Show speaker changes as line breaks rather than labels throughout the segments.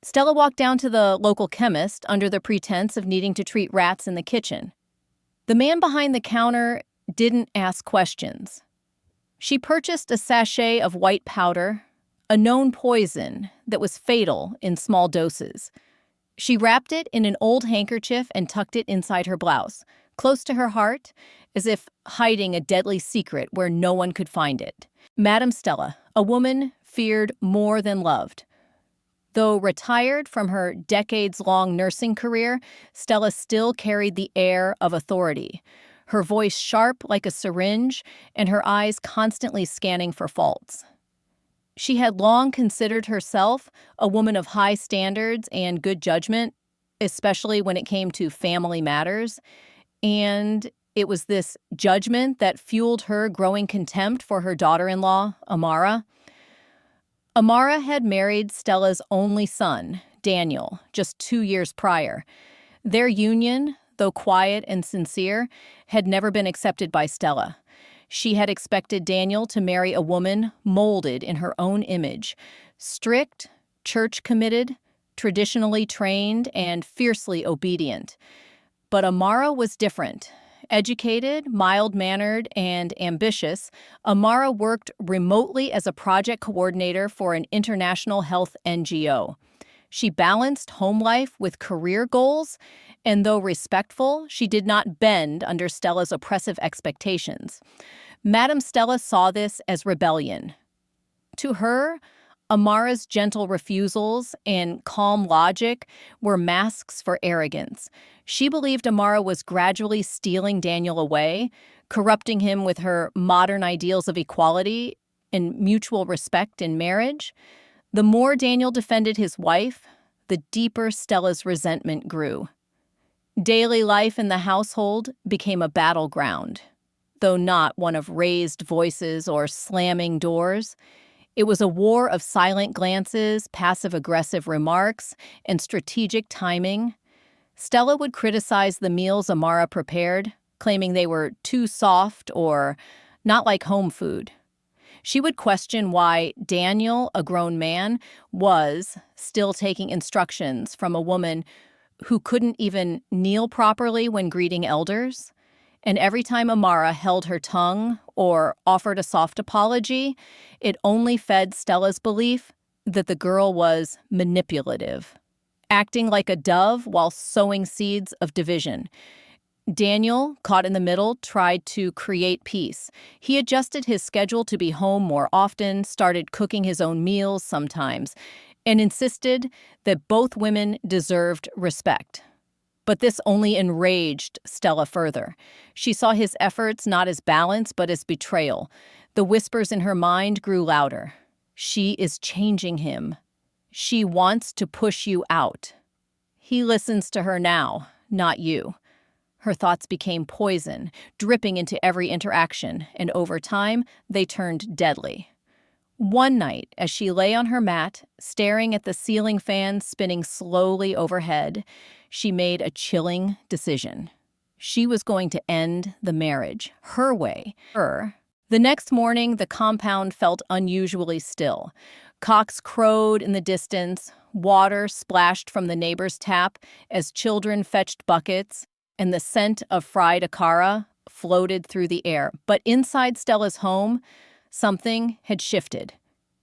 Stella walked down to the local chemist under the pretense of needing to treat rats in the kitchen. The man behind the counter didn't ask questions. She purchased a sachet of white powder, a known poison that was fatal in small doses. She wrapped it in an old handkerchief and tucked it inside her blouse, close to her heart, as if hiding a deadly secret where no one could find it. Madame Stella, a woman feared more than loved. Though retired from her decades-long nursing career, Stella still carried the air of authority, her voice sharp like a syringe and her eyes constantly scanning for faults. She had long considered herself a woman of high standards and good judgment, especially when it came to family matters, and it was this judgment that fueled her growing contempt for her daughter-in-law, Amara. Amara had married Stella's only son, Daniel, just 2 years prior. Their union, though quiet and sincere, had never been accepted by Stella. She had expected Daniel to marry a woman molded in her own image, strict, church-committed, traditionally trained, and fiercely obedient. But Amara was different. Educated, mild-mannered, and ambitious, Amara worked remotely as a project coordinator for an international health NGO. She balanced home life with career goals, and though respectful, she did not bend under Stella's oppressive expectations. Madame Stella saw this as rebellion. To her, Amara's gentle refusals and calm logic were masks for arrogance. She believed Amara was gradually stealing Daniel away, corrupting him with her modern ideals of equality and mutual respect in marriage. The more Daniel defended his wife, the deeper Stella's resentment grew. Daily life in the household became a battleground, though not one of raised voices or slamming doors. It was a war of silent glances, passive-aggressive remarks, and strategic timing. Stella would criticize the meals Amara prepared, claiming they were too soft or not like home food. She would question why Daniel, a grown man, was still taking instructions from a woman who couldn't even kneel properly when greeting elders. And every time Amara held her tongue or offered a soft apology, it only fed Stella's belief that the girl was manipulative, acting like a dove while sowing seeds of division. Daniel, caught in the middle, tried to create peace. He adjusted his schedule to be home more often, started cooking his own meals sometimes, and insisted that both women deserved respect. But this only enraged Stella further. She saw his efforts not as balance, but as betrayal. The whispers in her mind grew louder. She is changing him. She wants to push you out. He listens to her now, not you. Her thoughts became poison, dripping into every interaction, and over time, they turned deadly. One night, as she lay on her mat, staring at the ceiling fan spinning slowly overhead, she made a chilling decision. She was going to end the marriage, her way, her. The next morning, the compound felt unusually still. Cocks crowed in the distance, water splashed from the neighbor's tap as children fetched buckets, and the scent of fried akara floated through the air. But inside Stella's home, something had shifted.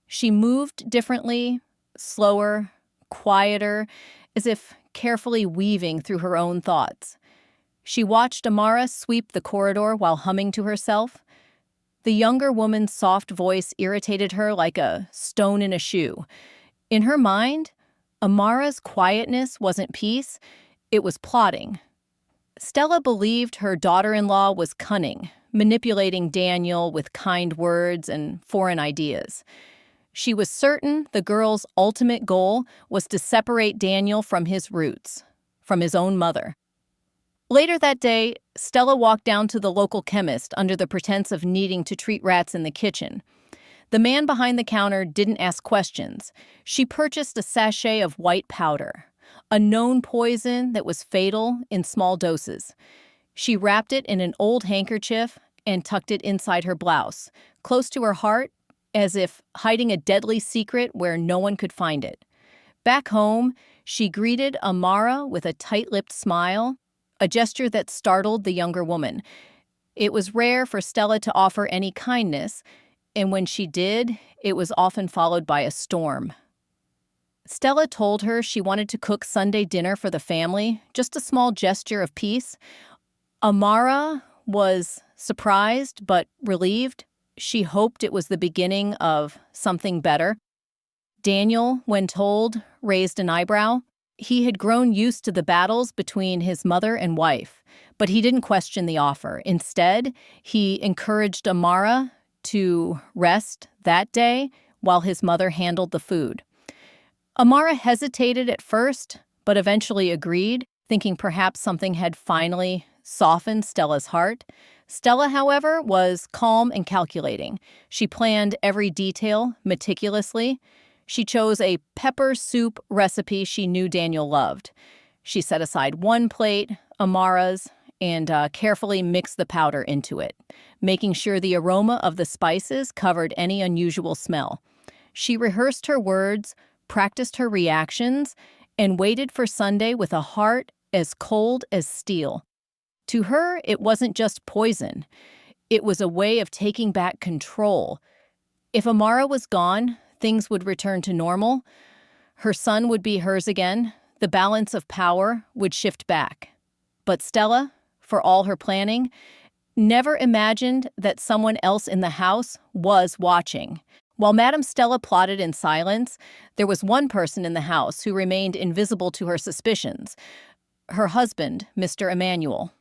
She moved differently, slower, quieter, as if carefully weaving through her own thoughts. She watched Amara sweep the corridor while humming to herself. The younger woman's soft voice irritated her like a stone in a shoe. In her mind, Amara's quietness wasn't peace, it was plotting. Stella believed her daughter-in-law was cunning, manipulating Daniel with kind words and foreign ideas. She was certain the girl's ultimate goal was to separate Daniel from his roots, from his own mother. Later that day, Stella walked down to the local chemist under the pretense of needing to treat rats in the kitchen. The man behind the counter didn't ask questions. She purchased a sachet of white powder, a known poison that was fatal in small doses. She wrapped it in an old handkerchief and tucked it inside her blouse, close to her heart, as if hiding a deadly secret where no one could find it. Back home, she greeted Amara with a tight-lipped smile, a gesture that startled the younger woman. It was rare for Stella to offer any kindness, and when she did, it was often followed by a storm. Stella told her she wanted to cook Sunday dinner for the family, just a small gesture of peace. Amara was surprised but relieved. She hoped it was the beginning of something better. Daniel, when told, raised an eyebrow. He had grown used to the battles between his mother and wife, but he didn't question the offer. Instead, he encouraged Amara to rest that day while his mother handled the food. Amara hesitated at first, but eventually agreed, thinking perhaps something had finally softened Stella's heart. Stella, however, was calm and calculating. She planned every detail meticulously. She chose a pepper soup recipe she knew Daniel loved. She set aside one plate, Amara's, and carefully mixed the powder into it, making sure the aroma of the spices covered any unusual smell. She rehearsed her words, practiced her reactions, and waited for Sunday with a heart as cold as steel. To her, it wasn't just poison. It was a way of taking back control. If Amara was gone, things would return to normal. Her son would be hers again. The balance of power would shift back. But Stella, for all her planning, never imagined that someone else in the house was watching. While Madame Stella plotted in silence, there was one person in the house who remained invisible to her suspicions: her husband, Mr. Emmanuel.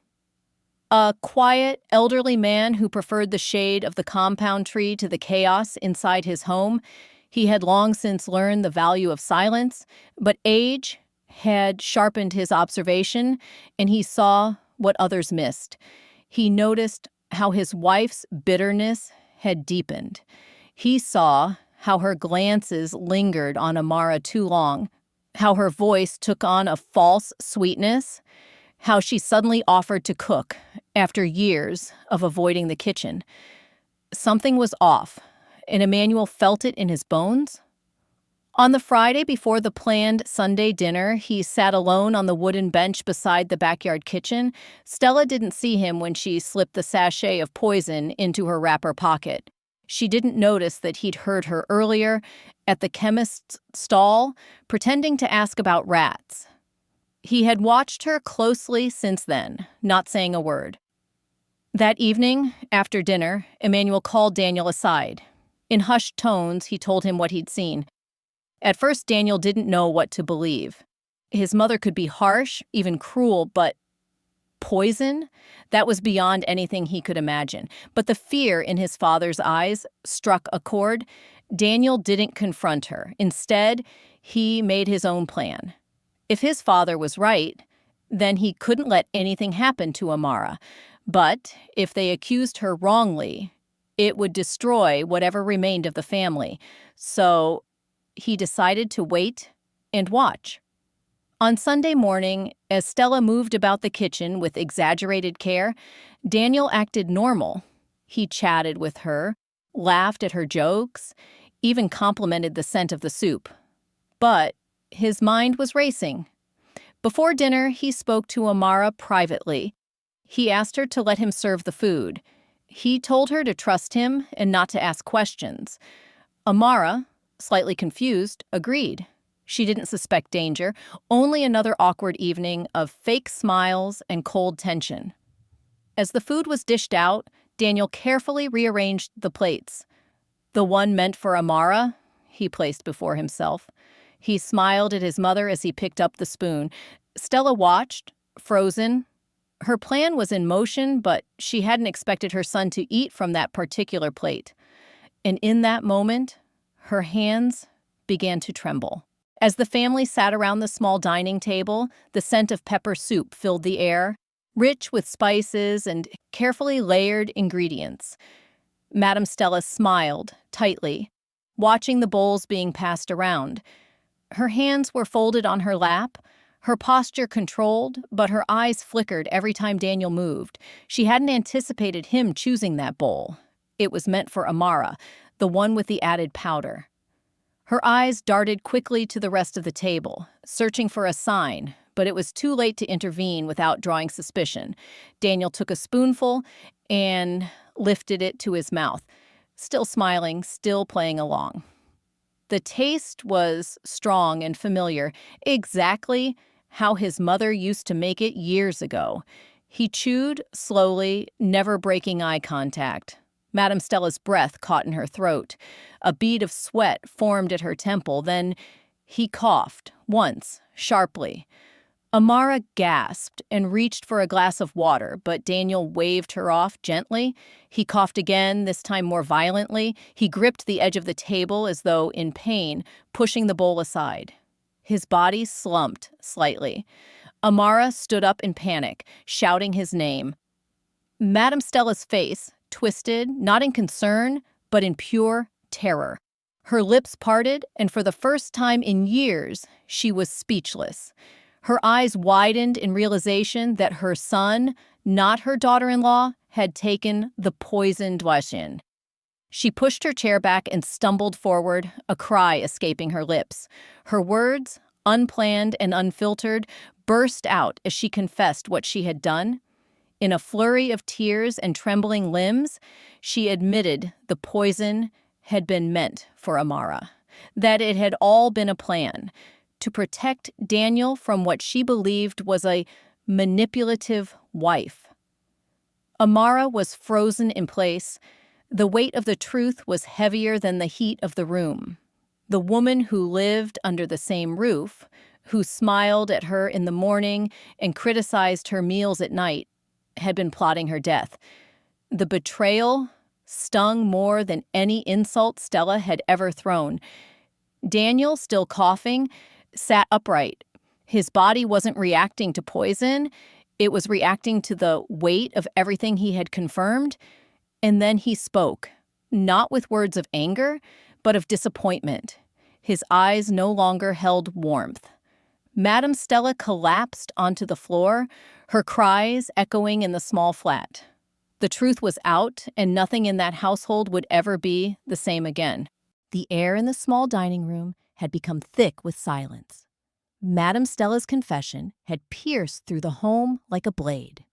A quiet, elderly man who preferred the shade of the compound tree to the chaos inside his home. He had long since learned the value of silence, but age had sharpened his observation, and he saw what others missed. He noticed how his wife's bitterness had deepened. He saw how her glances lingered on Amara too long, how her voice took on a false sweetness, how she suddenly offered to cook after years of avoiding the kitchen. Something was off, and Emmanuel felt it in his bones. On the Friday before the planned Sunday dinner, he sat alone on the wooden bench beside the backyard kitchen. Stella didn't see him when she slipped the sachet of poison into her wrapper pocket. She didn't notice that he'd heard her earlier at the chemist's stall, pretending to ask about rats. He had watched her closely since then, not saying a word. That evening, after dinner, Emmanuel called Daniel aside. In hushed tones, he told him what he'd seen. At first, Daniel didn't know what to believe. His mother could be harsh, even cruel, but poison? That was beyond anything he could imagine. But the fear in his father's eyes struck a chord. Daniel didn't confront her. Instead, he made his own plan. If his father was right, then he couldn't let anything happen to Amara. But if they accused her wrongly, it would destroy whatever remained of the family. So he decided to wait and watch. On Sunday morning, as Stella moved about the kitchen with exaggerated care, Daniel acted normal. He chatted with her, laughed at her jokes, even complimented the scent of the soup. But his mind was racing. Before dinner, he spoke to Amara privately. He asked her to let him serve the food. He told her to trust him and not to ask questions. Amara, slightly confused, agreed. She didn't suspect danger, only another awkward evening of fake smiles and cold tension. As the food was dished out, Daniel carefully rearranged the plates. The one meant for Amara, he placed before himself. He smiled at his mother as he picked up the spoon. Stella watched, frozen. Her plan was in motion, but she hadn't expected her son to eat from that particular plate. And in that moment, her hands began to tremble. As the family sat around the small dining table, the scent of pepper soup filled the air, rich with spices and carefully layered ingredients. Madame Stella smiled tightly, watching the bowls being passed around. Her hands were folded on her lap, her posture controlled, but her eyes flickered every time Daniel moved. She hadn't anticipated him choosing that bowl. It was meant for Amara, the one with the added powder. Her eyes darted quickly to the rest of the table, searching for a sign, but it was too late to intervene without drawing suspicion. Daniel took a spoonful and lifted it to his mouth, still smiling, still playing along. The taste was strong and familiar, exactly how his mother used to make it years ago. He chewed slowly, never breaking eye contact. Madame Stella's breath caught in her throat. A bead of sweat formed at her temple. Then he coughed, once, sharply. Amara gasped and reached for a glass of water, but Daniel waved her off gently. He coughed again, this time more violently. He gripped the edge of the table as though in pain, pushing the bowl aside. His body slumped slightly. Amara stood up in panic, shouting his name. Madame Stella's face twisted, not in concern, but in pure terror. Her lips parted, and for the first time in years, she was speechless. Her eyes widened in realization that her son, not her daughter-in-law, had taken the poisoned Dwashin. She pushed her chair back and stumbled forward, a cry escaping her lips. Her words, unplanned and unfiltered, burst out as she confessed what she had done. In a flurry of tears and trembling limbs, she admitted the poison had been meant for Amara, that it had all been a plan to protect Daniel from what she believed was a manipulative wife. Amara was frozen in place. The weight of the truth was heavier than the heat of the room. The woman who lived under the same roof, who smiled at her in the morning and criticized her meals at night, had been plotting her death. The betrayal stung more than any insult Stella had ever thrown. Daniel, still coughing, sat upright. His body wasn't reacting to poison. It was reacting to the weight of everything he had confirmed. And then he spoke, not with words of anger, but of disappointment. His eyes no longer held warmth. Madame Stella collapsed onto the floor, her cries echoing in the small flat. The truth was out, and nothing in that household would ever be the same again. The air in the small dining room had become thick with silence. Madame Stella's confession had pierced through the home like a blade.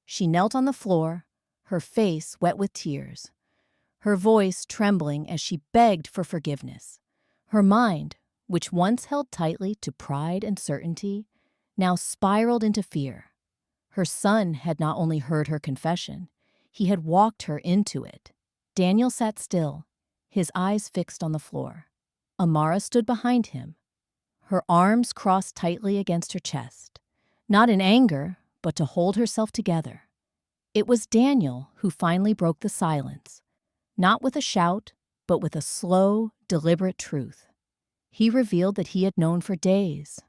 She knelt on the floor, her face wet with tears, her voice trembling as she begged for forgiveness. Her mind, which once held tightly to pride and certainty, now spiraled into fear. Her son had not only heard her confession, he had walked her into it. Daniel sat still, his eyes fixed on the floor. Amara stood behind him, her arms crossed tightly against her chest, not in anger, but to hold herself together. It was Daniel who finally broke the silence, not with a shout, but with a slow, deliberate truth. He revealed that he had known for days.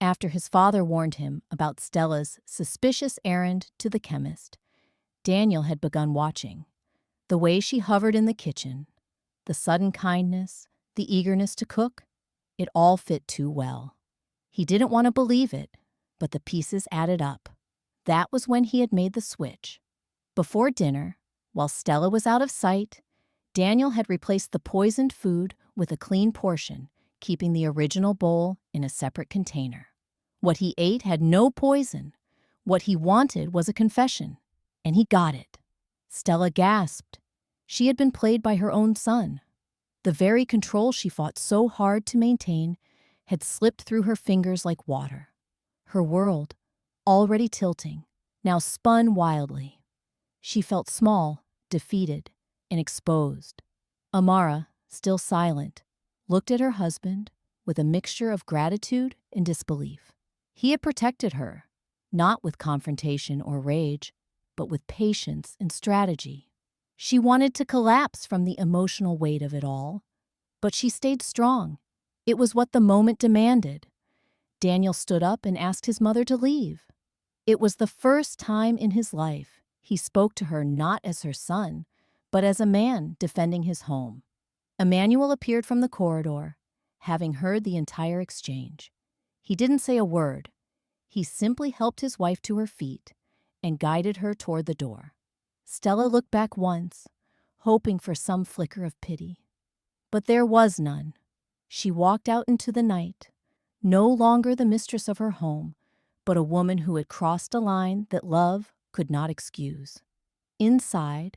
After his father warned him about Stella's suspicious errand to the chemist, Daniel had begun watching. The way she hovered in the kitchen, the sudden kindness, the eagerness to cook, it all fit too well. He didn't want to believe it, but the pieces added up. That was when he had made the switch. Before dinner, while Stella was out of sight, Daniel had replaced the poisoned food with a clean portion, keeping the original bowl in a separate container. What he ate had no poison. What he wanted was a confession, and he got it. Stella gasped. She had been played by her own son. The very control she fought so hard to maintain had slipped through her fingers like water. Her world, already tilting, now spun wildly. She felt small, defeated, and exposed. Amara, still silent, looked at her husband with a mixture of gratitude and disbelief. He had protected her, not with confrontation or rage, but with patience and strategy. She wanted to collapse from the emotional weight of it all, but she stayed strong. It was what the moment demanded. Daniel stood up and asked his mother to leave. It was the first time in his life he spoke to her not as her son, but as a man defending his home. Emmanuel appeared from the corridor, having heard the entire exchange. He didn't say a word. He simply helped his wife to her feet and guided her toward the door. Stella looked back once, hoping for some flicker of pity. But there was none. She walked out into the night, no longer the mistress of her home, but a woman who had crossed a line that love could not excuse. Inside,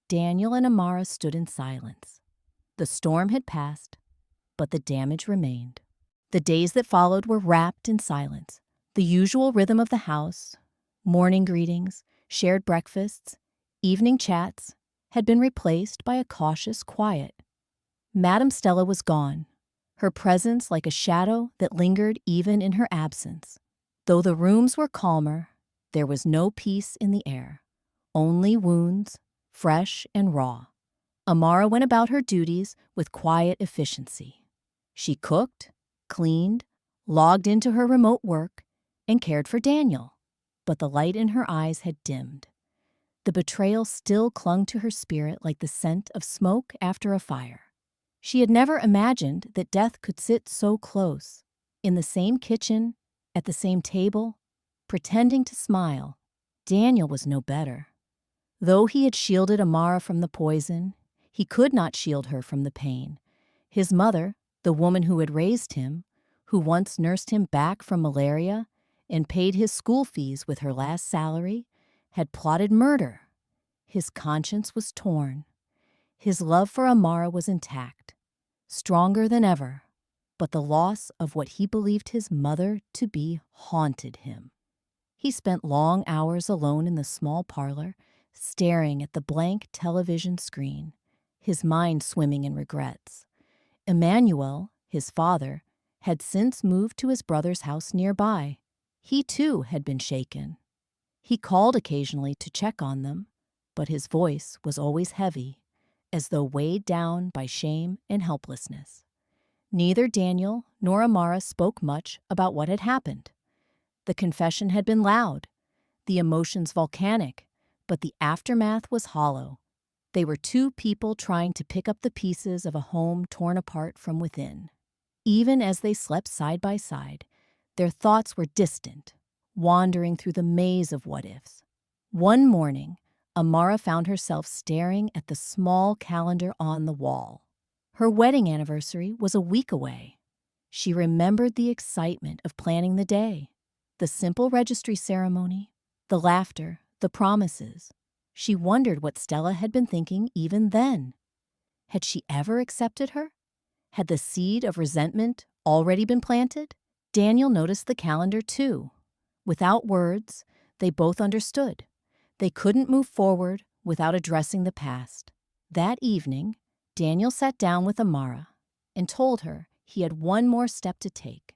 Daniel and Amara stood in silence. The storm had passed, but the damage remained. The days that followed were wrapped in silence. The usual rhythm of the house, morning greetings, shared breakfasts, evening chats, had been replaced by a cautious quiet. Madame Stella was gone, her presence like a shadow that lingered even in her absence. Though the rooms were calmer, there was no peace in the air, only wounds, fresh and raw. Amara went about her duties with quiet efficiency. She cooked, cleaned, logged into her remote work, and cared for Daniel. But the light in her eyes had dimmed. The betrayal still clung to her spirit like the scent of smoke after a fire. She had never imagined that death could sit so close, in the same kitchen, at the same table, pretending to smile. Daniel was no better. Though he had shielded Amara from the poison, he could not shield her from the pain. His mother, the woman who had raised him, who once nursed him back from malaria and paid his school fees with her last salary, had plotted murder. His conscience was torn. His love for Amara was intact, stronger than ever, but the loss of what he believed his mother to be haunted him. He spent long hours alone in the small parlor, staring at the blank television screen, his mind swimming in regrets. Emmanuel, his father, had since moved to his brother's house nearby. He too had been shaken. He called occasionally to check on them, but his voice was always heavy, as though weighed down by shame and helplessness. Neither Daniel nor Amara spoke much about what had happened. The confession had been loud, the emotions volcanic, but the aftermath was hollow. They were two people trying to pick up the pieces of a home torn apart from within. Even as they slept side by side, their thoughts were distant, wandering through the maze of what-ifs. One morning, Amara found herself staring at the small calendar on the wall. Her wedding anniversary was a week away. She remembered the excitement of planning the day, the simple registry ceremony, the laughter, the promises. She wondered what Stella had been thinking even then. Had she ever accepted her? Had the seed of resentment already been planted? Daniel noticed the calendar too. Without words, they both understood. They couldn't move forward without addressing the past. That evening, Daniel sat down with Amara and told her he had one more step to take.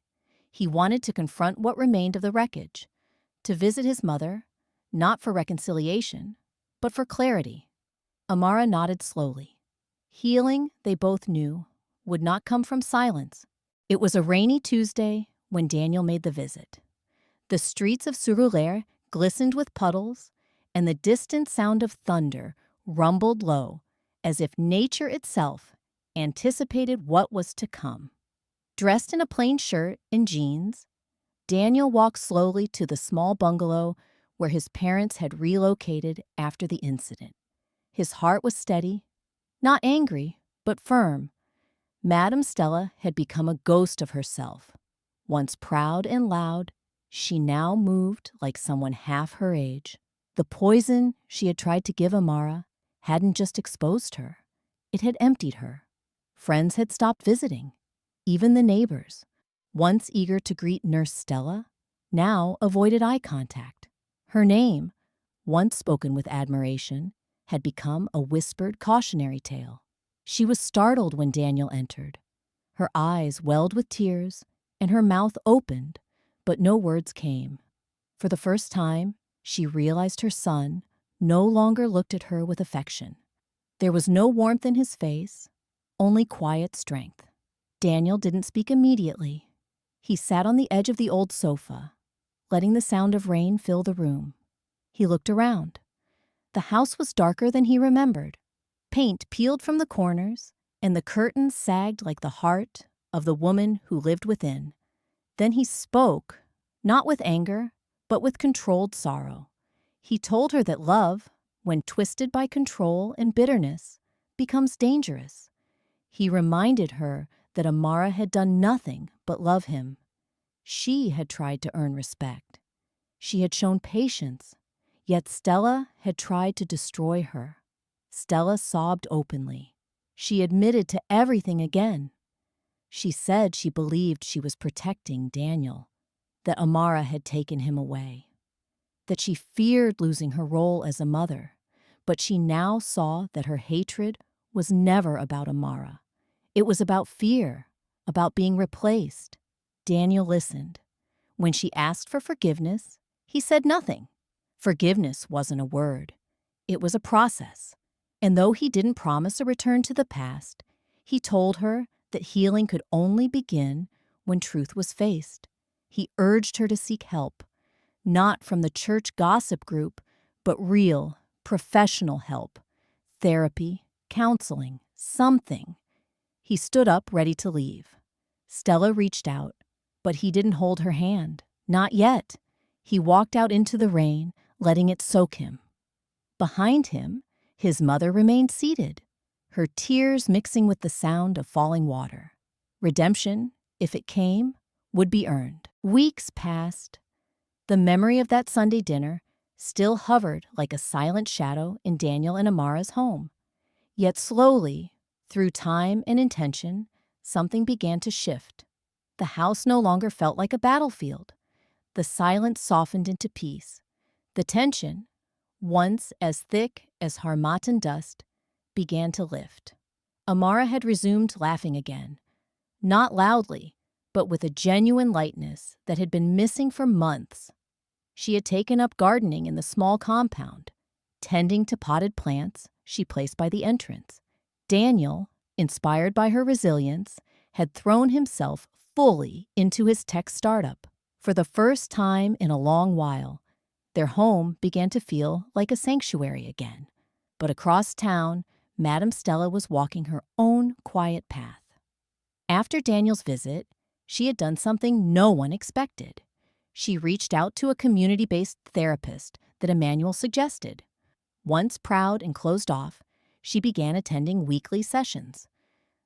He wanted to confront what remained of the wreckage, to visit his mother, not for reconciliation, but for clarity. Amara nodded slowly. Healing, they both knew, would not come from silence. It was a rainy Tuesday when Daniel made the visit. The streets of Surulere glistened with puddles, and the distant sound of thunder rumbled low, as if nature itself anticipated what was to come. Dressed in a plain shirt and jeans, Daniel walked slowly to the small bungalow where his parents had relocated after the incident. His heart was steady, not angry, but firm. Madame Stella had become a ghost of herself. Once proud and loud, she now moved like someone half her age. The poison she had tried to give Amara hadn't just exposed her, it had emptied her. Friends had stopped visiting. Even the neighbors, once eager to greet Nurse Stella, now avoided eye contact. Her name, once spoken with admiration, had become a whispered cautionary tale. She was startled when Daniel entered. Her eyes welled with tears, and her mouth opened, but no words came. For the first time, she realized her son no longer looked at her with affection. There was no warmth in his face, only quiet strength. Daniel didn't speak immediately. He sat on the edge of the old sofa, letting the sound of rain fill the room. He looked around. The house was darker than he remembered. Paint peeled from the corners, and the curtains sagged like the heart of the woman who lived within. Then he spoke, not with anger, but with controlled sorrow. He told her that love, when twisted by control and bitterness, becomes dangerous. He reminded her that Amara had done nothing but love him. She had tried to earn respect. She had shown patience, yet Stella had tried to destroy her. Stella sobbed openly. She admitted to everything again. She said she believed she was protecting Daniel, that Amara had taken him away, that she feared losing her role as a mother, but she now saw that her hatred was never about Amara. It was about fear, about being replaced. Daniel listened. When she asked for forgiveness, he said nothing. Forgiveness wasn't a word. It was a process. And though he didn't promise a return to the past, he told her that healing could only begin when truth was faced. He urged her to seek help, not from the church gossip group, but real, professional help. Therapy, counseling, something. He stood up, ready to leave. Stella reached out, but he didn't hold her hand. Not yet. He walked out into the rain, letting it soak him. Behind him, his mother remained seated, her tears mixing with the sound of falling water. Redemption, if it came, would be earned. Weeks passed. The memory of that Sunday dinner still hovered like a silent shadow in Daniel and Amara's home. Yet slowly, through time and intention, something began to shift. The house no longer felt like a battlefield. The silence softened into peace. The tension, once as thick as harmattan dust, began to lift. Amara had resumed laughing again, not loudly, but with a genuine lightness that had been missing for months. She had taken up gardening in the small compound, tending to potted plants she placed by the entrance. Daniel, inspired by her resilience, had thrown himself fully into his tech startup. For the first time in a long while, their home began to feel like a sanctuary again. But across town, Madame Stella was walking her own quiet path. After Daniel's visit, she had done something no one expected. She reached out to a community-based therapist that Emmanuel suggested. Once proud and closed off, she began attending weekly sessions.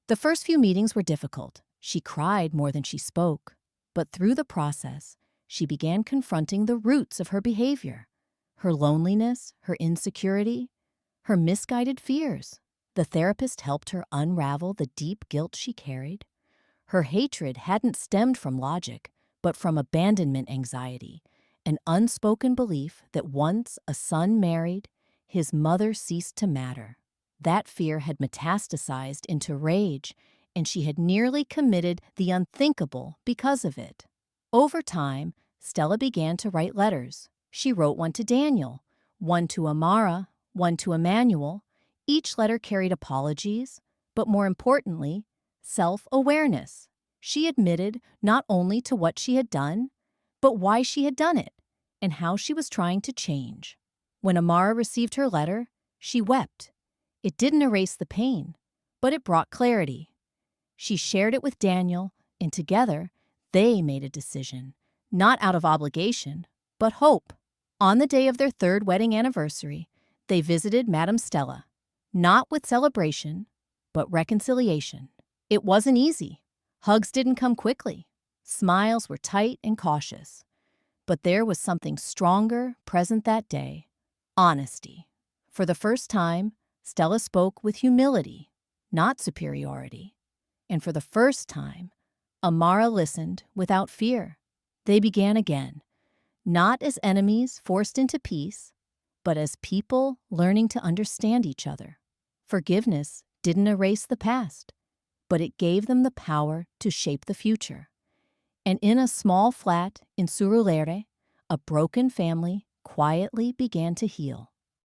The first few meetings were difficult. She cried more than she spoke. But through the process, she began confronting the roots of her behavior, her loneliness, her insecurity, her misguided fears. The therapist helped her unravel the deep guilt she carried. Her hatred hadn't stemmed from logic, but from abandonment anxiety, an unspoken belief that once a son married, his mother ceased to matter. That fear had metastasized into rage, and she had nearly committed the unthinkable because of it. Over time, Stella began to write letters. She wrote one to Daniel, one to Amara, one to Emmanuel. Each letter carried apologies, but more importantly, self-awareness. She admitted not only to what she had done, but why she had done it, and how she was trying to change. When Amara received her letter, she wept. It didn't erase the pain, but it brought clarity. She shared it with Daniel, and together, they made a decision, not out of obligation, but hope. On the day of their third wedding anniversary, they visited Madame Stella, not with celebration, but reconciliation. It wasn't easy. Hugs didn't come quickly. Smiles were tight and cautious. But there was something stronger present that day: honesty. For the first time, Stella spoke with humility, not superiority. And for the first time, Amara listened without fear. They began again, not as enemies forced into peace, but as people learning to understand each other. Forgiveness didn't erase the past, but it gave them the power to shape the future. And in a small flat in Surulere, a broken family quietly began to heal.